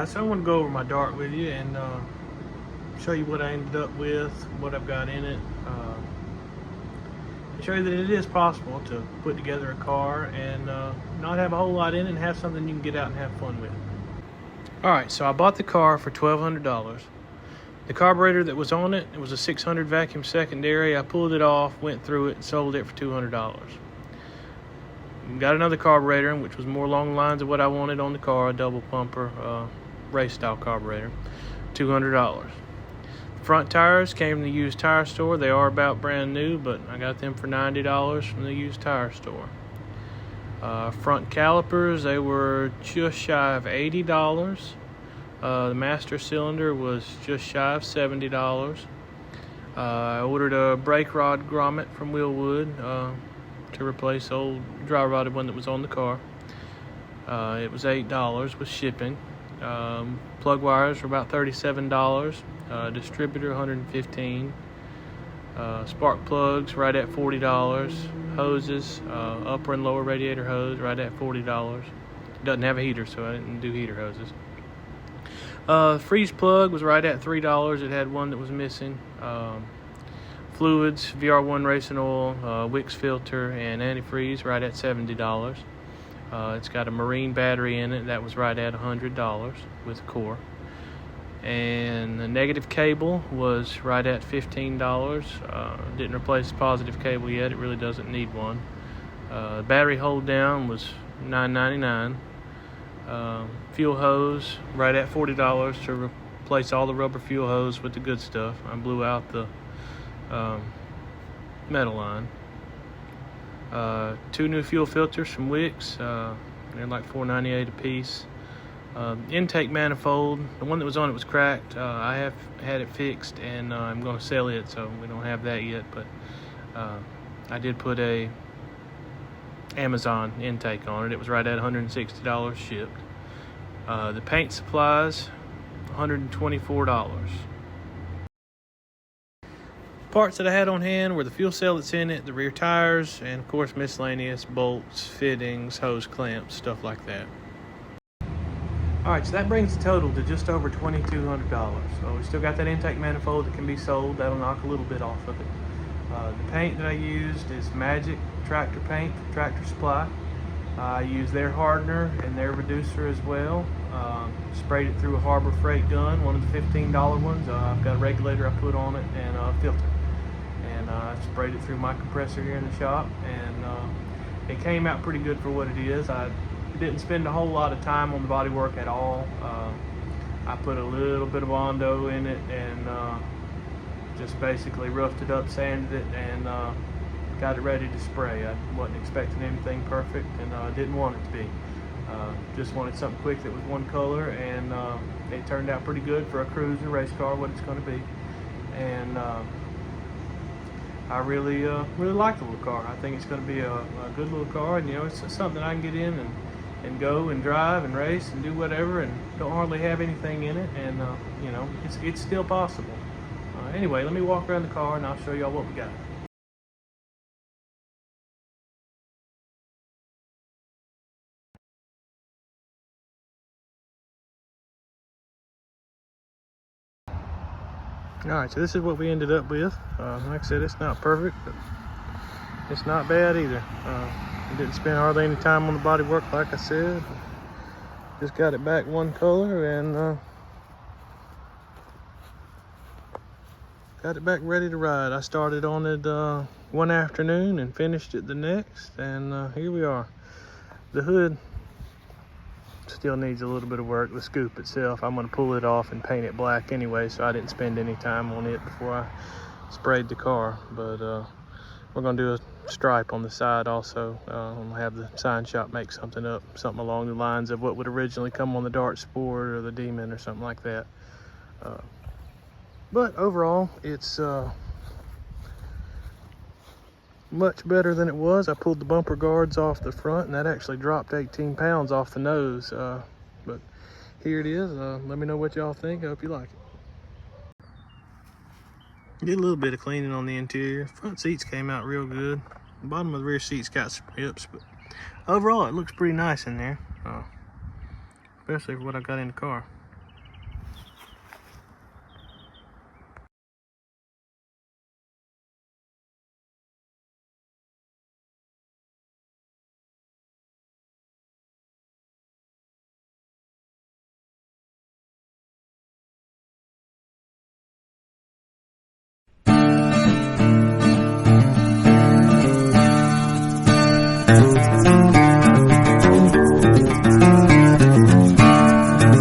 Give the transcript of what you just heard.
guys, so I want to go over my dart with you and show you what I ended up with, what I've got in it, and show you that it is possible to put together a car and not have a whole lot in it and have something you can get out and have fun with. Alright, so I bought the car for $1,200. The carburetor that was on it, it was a 600 vacuum secondary. I pulled it off, went through it, and sold it for $200. Got another carburetor, which was more along the lines of what I wanted on the car, a double pumper, race style carburetor, $200. Front tires came from the used tire store. They are about brand new, but I got them for $90 from the used tire store. Front calipers, they were just shy of $80. The master cylinder was just shy of $70. I ordered a brake rod grommet from Wheelwood to replace the old dry rotted one that was on the car. It was $8 with shipping. Plug wires were about $37. Distributor $115. Spark plugs right at $40. Hoses, upper and lower radiator hose right at $40. It doesn't have a heater, so I didn't do heater hoses. Freeze plug was right at $3. It had one that was missing. Fluids, VR1 racing oil, Wix filter, and antifreeze right at $70. It's got a marine battery in it. That was right at $100 with a core. And the negative cable was right at $15. Didn't replace the positive cable yet. It really doesn't need one. The battery hold down was $9.99. Fuel hose right at $40 to replace all the rubber fuel hose with the good stuff. I blew out the metal line. 2 new fuel filters from Wix. They're like $4.98 a piece. Intake manifold, the one that was on it was cracked. I have had it fixed and I'm going to sell it, so we don't have that yet, but I did put a Amazon intake on it. It was right at $160 shipped. The paint supplies, $124. Parts that I had on hand were the fuel cell that's in it, the rear tires, and of course miscellaneous bolts, fittings, hose clamps, stuff like that. Alright, so that brings the total to just over $2,200. So we still got that intake manifold that can be sold. That'll knock a little bit off of it. The paint that I used is Magic Tractor Paint from Tractor Supply. I used their hardener and their reducer as well. Sprayed it through a Harbor Freight gun, one of the $15 ones. I've got a regulator I put on it and a filter. And I sprayed it through my compressor here in the shop, and it came out pretty good for what it is. I didn't spend a whole lot of time on the bodywork at all. I put a little bit of Bondo in it and just basically roughed it up, sanded it, and got it ready to spray. I wasn't expecting anything perfect, and didn't want it to be. Just wanted something quick that was one color, and it turned out pretty good for a cruiser race car, what it's going to be. And I really like the little car. I think it's going to be a good little car, and it's something I can get in and go and drive and race and do whatever, and don't hardly have anything in it, and it's still possible. Anyway, let me walk around the car and I'll show y'all what we got. Alright, so this is what we ended up with. Like I said, it's not perfect, but it's not bad either. I didn't spend hardly any time on the body work, like I said. Just got it back one color and got it back ready to ride. I started on it one afternoon and finished it the next, and here we are. The hood still needs a little bit of work. The scoop itself, I'm going to pull it off and paint it black anyway, so I didn't spend any time on it before I sprayed the car. But we're going to do a stripe on the side also. I'm going to have the sign shop make something up, something along the lines of what would originally come on the Dart Sport or the Demon or something like that. But overall, it's much better than it was. I pulled the bumper guards off the front, and that actually dropped 18 pounds off the nose. But here it is. Let me know what y'all think. I hope you like it. Did a little bit of cleaning on the interior. Front seats came out real good. The bottom of the rear seats got some rips, but overall it looks pretty nice in there, especially for what I got in the car.